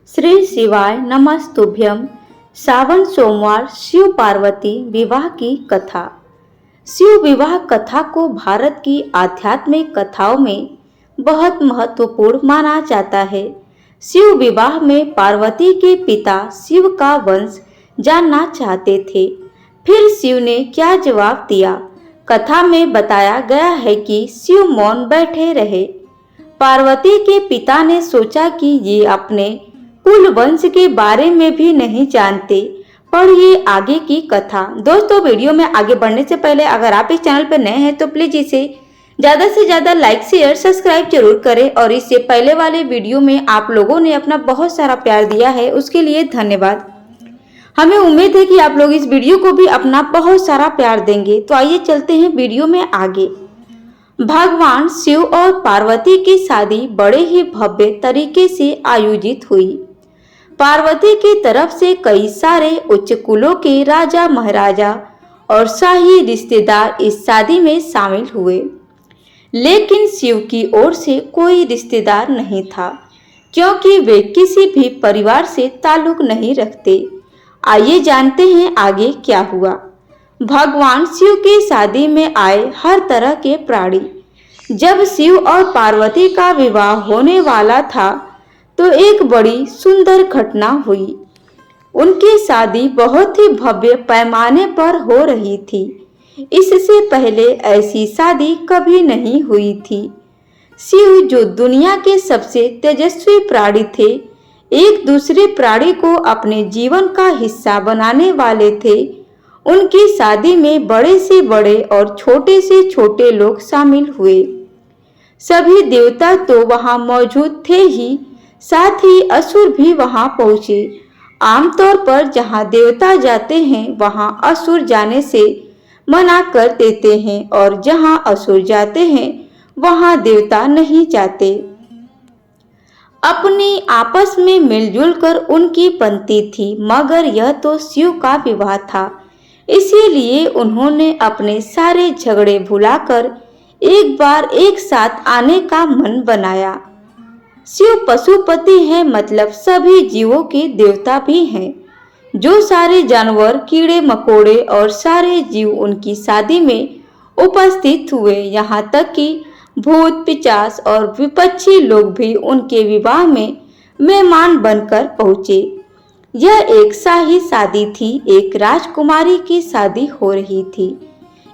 श्री शिवाय नमस्तुभ्यम। सावन सोमवार शिव पार्वती विवाह की कथा। शिव विवाह कथा को भारत की आध्यात्मिक कथाओं में बहुत महत्वपूर्ण माना जाता है। शिव विवाह में पार्वती के पिता शिव का वंश जानना चाहते थे। फिर शिव ने क्या जवाब दिया, कथा में बताया गया है कि शिव मौन बैठे रहे। पार्वती के पिता ने सोचा कि ये अपने कुल वंश के बारे में भी नहीं जानते। पढ़िए आगे की कथा। दोस्तों, वीडियो में आगे बढ़ने से पहले अगर आप इस चैनल पर नए हैं तो प्लीज इसे ज्यादा से ज्यादा लाइक शेयर सब्सक्राइब जरूर करें। और इससे पहले वाले वीडियो में आप लोगों ने अपना बहुत सारा प्यार दिया है, उसके लिए धन्यवाद। हमें उम्मीद है कि आप लोग इस वीडियो को भी अपना बहुत सारा प्यार देंगे। तो आइए चलते हैं वीडियो में आगे। भगवान शिव और पार्वती की शादी बड़े ही भव्य तरीके से आयोजित हुई। पार्वती की तरफ से कई सारे उच्च कुलों के राजा महाराजा और शाही रिश्तेदार इस शादी में शामिल हुए, लेकिन शिव की ओर से कोई रिश्तेदार नहीं था, क्योंकि वे किसी भी परिवार से ताल्लुक नहीं रखते। आइए जानते हैं आगे क्या हुआ। भगवान शिव की शादी में आए हर तरह के प्राणी। जब शिव और पार्वती का विवाह होने वाला था तो एक बड़ी सुंदर घटना हुई। उनकी शादी बहुत ही भव्य पैमाने पर हो रही थी। इससे पहले ऐसी शादी कभी नहीं हुई थी। शिव, जो दुनिया के सबसे तेजस्वी प्राणी थे, एक दूसरे प्राणी को अपने जीवन का हिस्सा बनाने वाले थे। उनकी शादी में बड़े से बड़े और छोटे से छोटे लोग शामिल हुए। सभी देवता तो वहां मौजूद थे ही, साथ ही असुर भी वहां पहुंचे। आमतौर पर जहां देवता जाते हैं वहां असुर जाने से मना कर देते हैं, और जहां असुर जाते हैं वहां देवता नहीं जाते। अपनी आपस में मिलजुल कर उनकी बनती थी, मगर यह तो शिव का विवाह था, इसीलिए उन्होंने अपने सारे झगड़े भुलाकर एक बार एक साथ आने का मन बनाया। शिव पशुपति हैं, मतलब सभी जीवों के देवता भी हैं। जो सारे जानवर, कीड़े मकोड़े और सारे जीव उनकी शादी में उपस्थित हुए, यहाँ तक कि भूत पिशाच और विपक्षी लोग भी उनके विवाह में मेहमान बनकर पहुँचे। यह एक शाही शादी थी, एक राजकुमारी की शादी हो रही थी,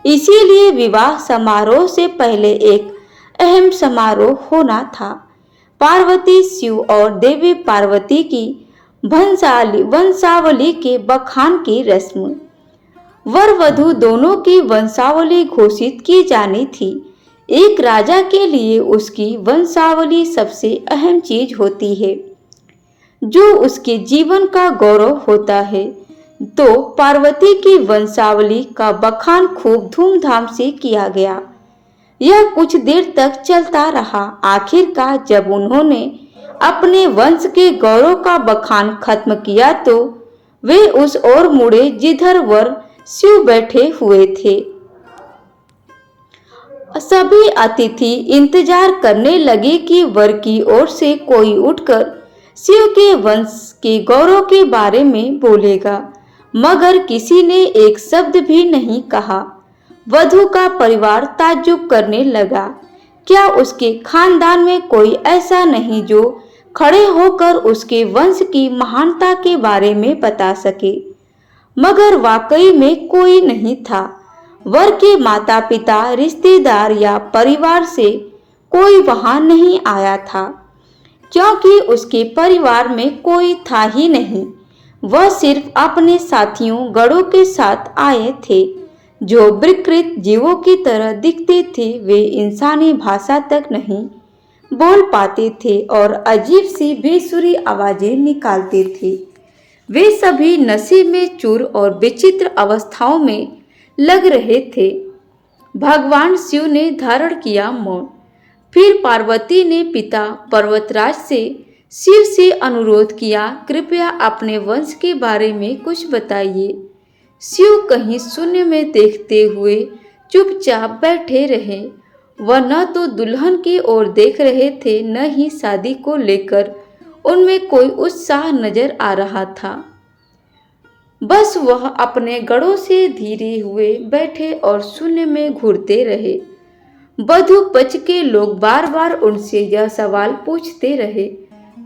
इसीलिए विवाह समारोह से पहले एक अहम समारोह होना था। पार्वती शिव और देवी पार्वती की वंशावली के बखान की रस्म। वर वधू दोनों की वंशावली घोषित की जानी थी। एक राजा के लिए उसकी वंशावली सबसे अहम चीज होती है, जो उसके जीवन का गौरव होता है। तो पार्वती की वंशावली का बखान खूब धूमधाम से किया गया। यह कुछ देर तक चलता रहा। आखिरकार जब उन्होंने अपने वंश के गौरव का बखान खत्म किया तो वे उस ओर मुड़े जिधर वर शिव बैठे हुए थे। सभी अतिथि इंतजार करने लगे कि वर की ओर से कोई उठकर शिव के वंश के गौरव के बारे में बोलेगा, मगर किसी ने एक शब्द भी नहीं कहा। वधू का परिवार ताज्जुब करने लगा। क्या उसके खानदान में कोई ऐसा नहीं जो खड़े होकर उसके वंश की महानता के बारे में बता सके? मगर वाकई में कोई नहीं था। वर के माता पिता, रिश्तेदार या परिवार से कोई वहां नहीं आया था, क्योंकि उसके परिवार में कोई था ही नहीं। वह सिर्फ अपने साथियों गणों के साथ आए थे, जो विकृत जीवों की तरह दिखते थे। वे इंसानी भाषा तक नहीं बोल पाते थे और अजीब सी बेसुरी आवाजें निकालते थे। वे सभी नशे में चूर और विचित्र अवस्थाओं में लग रहे थे। भगवान शिव ने धारण किया मौन। फिर पार्वती ने पिता पर्वतराज से शिव से अनुरोध किया, कृपया अपने वंश के बारे में कुछ बताइए। शिव कहीं शून्य में देखते हुए चुपचाप बैठे रहे। वह न तो दुल्हन की ओर देख रहे थे, न ही शादी को लेकर उनमें कोई उत्साह नजर आ रहा था। बस वह अपने गढ़ों से धीरे हुए बैठे और शून्य में घूरते रहे। बधू पच के लोग बार बार उनसे यह सवाल पूछते रहे,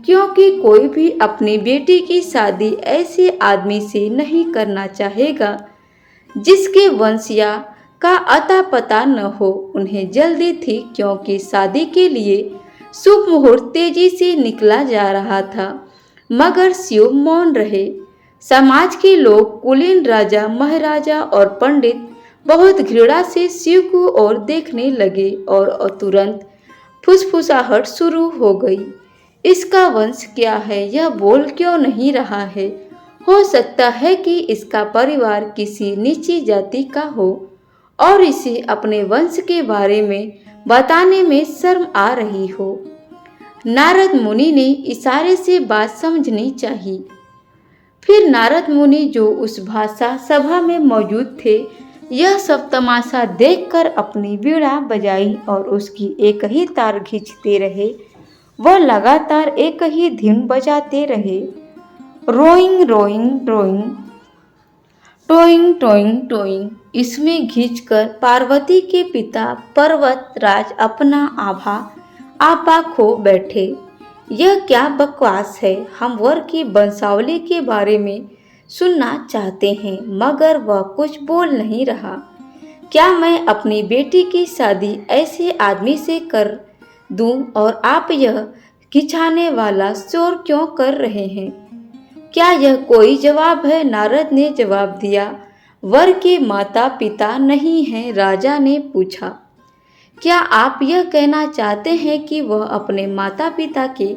क्योंकि कोई भी अपनी बेटी की शादी ऐसे आदमी से नहीं करना चाहेगा जिसके वंश या का अता पता न हो। उन्हें जल्दी थी, क्योंकि शादी के लिए शुभ मुहूर्त तेजी से निकला जा रहा था। मगर शिव मौन रहे। समाज के लोग, कुलीन, राजा महाराजा और पंडित बहुत घृणा से शिव को ओर देखने लगे और तुरंत फुसफुसाहट शुरू हो गई। इसका वंश क्या है? यह बोल क्यों नहीं रहा है? हो सकता है कि इसका परिवार किसी नीची जाति का हो और इसे अपने वंश के बारे में बताने में शर्म आ रही हो। नारद मुनि ने इशारे से बात समझनी चाहिए। फिर नारद मुनि, जो उस भाषा सभा में मौजूद थे, यह सब तमाशा देखकर अपनी वीणा बजाई और उसकी एक ही तार खींचते रहे। वह लगातार एक ही धुन बजाते रहे, rowing rowing rowing, towing towing towing. इसमें खींचकर पार्वती के पिता पर्वतराज अपना आपा खो बैठे। यह क्या बकवास है? हम वर की वंशावली के बारे में सुनना चाहते हैं, मगर वह कुछ बोल नहीं रहा। क्या मैं अपनी बेटी की शादी ऐसे आदमी से कर दूं और आप यह खिंचाने वाला शोर क्यों कर रहे हैं? क्या यह कोई जवाब है? नारद ने जवाब दिया, वर के माता पिता नहीं हैं। राजा ने पूछा, क्या आप यह कहना चाहते हैं कि वह अपने माता पिता के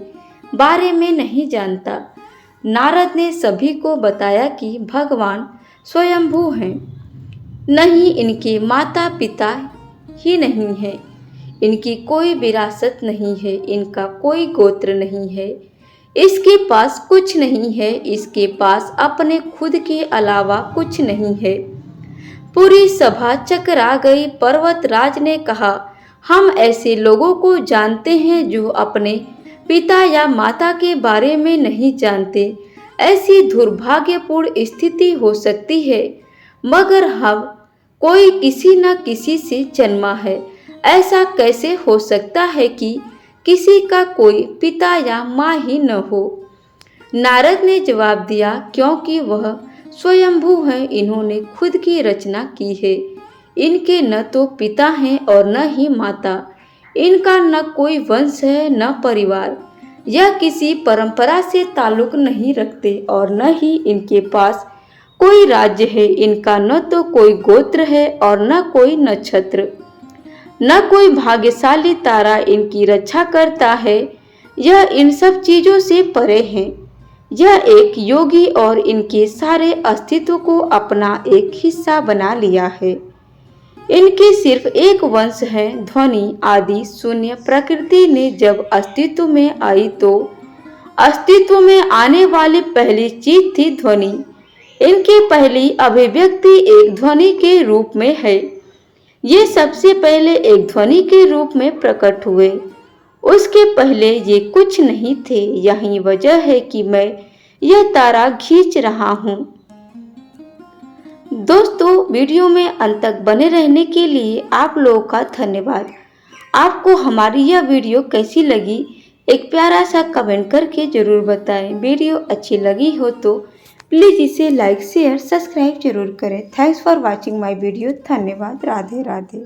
बारे में नहीं जानता? नारद ने सभी को बताया कि भगवान स्वयंभू हैं। नहीं, इनके माता पिता ही नहीं हैं, इनकी कोई विरासत नहीं है, इनका कोई गोत्र नहीं है, इसके पास कुछ नहीं है, इसके पास अपने खुद के अलावा कुछ नहीं है। पूरी सभा चकरा गई। पर्वतराज ने कहा, हम ऐसे लोगों को जानते हैं जो अपने पिता या माता के बारे में नहीं जानते। ऐसी दुर्भाग्यपूर्ण स्थिति हो सकती है, मगर हम कोई किसी न किसी से जन्मा है। ऐसा कैसे हो सकता है कि किसी का कोई पिता या माँ ही न हो? नारद ने जवाब दिया, क्योंकि वह स्वयंभू हैं, इन्होंने खुद की रचना की है। इनके न तो पिता हैं और न ही माता, इनका न कोई वंश है न परिवार। यह किसी परंपरा से ताल्लुक नहीं रखते और न ही इनके पास कोई राज्य है। इनका न तो कोई गोत्र है और न कोई नक्षत्र, न कोई भाग्यशाली तारा इनकी रक्षा करता है। यह इन सब चीजों से परे हैं। यह एक योगी और इनके सारे अस्तित्व को अपना एक हिस्सा बना लिया है। इनके सिर्फ एक वंश है, ध्वनि आदि शून्य। प्रकृति ने जब अस्तित्व में आई तो अस्तित्व में आने वाली पहली चीज थी ध्वनि। इनकी पहली अभिव्यक्ति एक ध्वनि के रूप में है। ये सबसे पहले एक ध्वनि के रूप में प्रकट हुए, उसके पहले ये कुछ नहीं थे। यही वजह है कि मैं यह तारा खींच रहा हूँ। दोस्तों, वीडियो में अंत तक बने रहने के लिए आप लोगों का धन्यवाद। आपको हमारी यह वीडियो कैसी लगी, एक प्यारा सा कमेंट करके जरूर बताएं। वीडियो अच्छी लगी हो तो प्लीज़ इसे लाइक शेयर सब्सक्राइब जरूर करें। Thanks for watching my video. धन्यवाद। राधे राधे।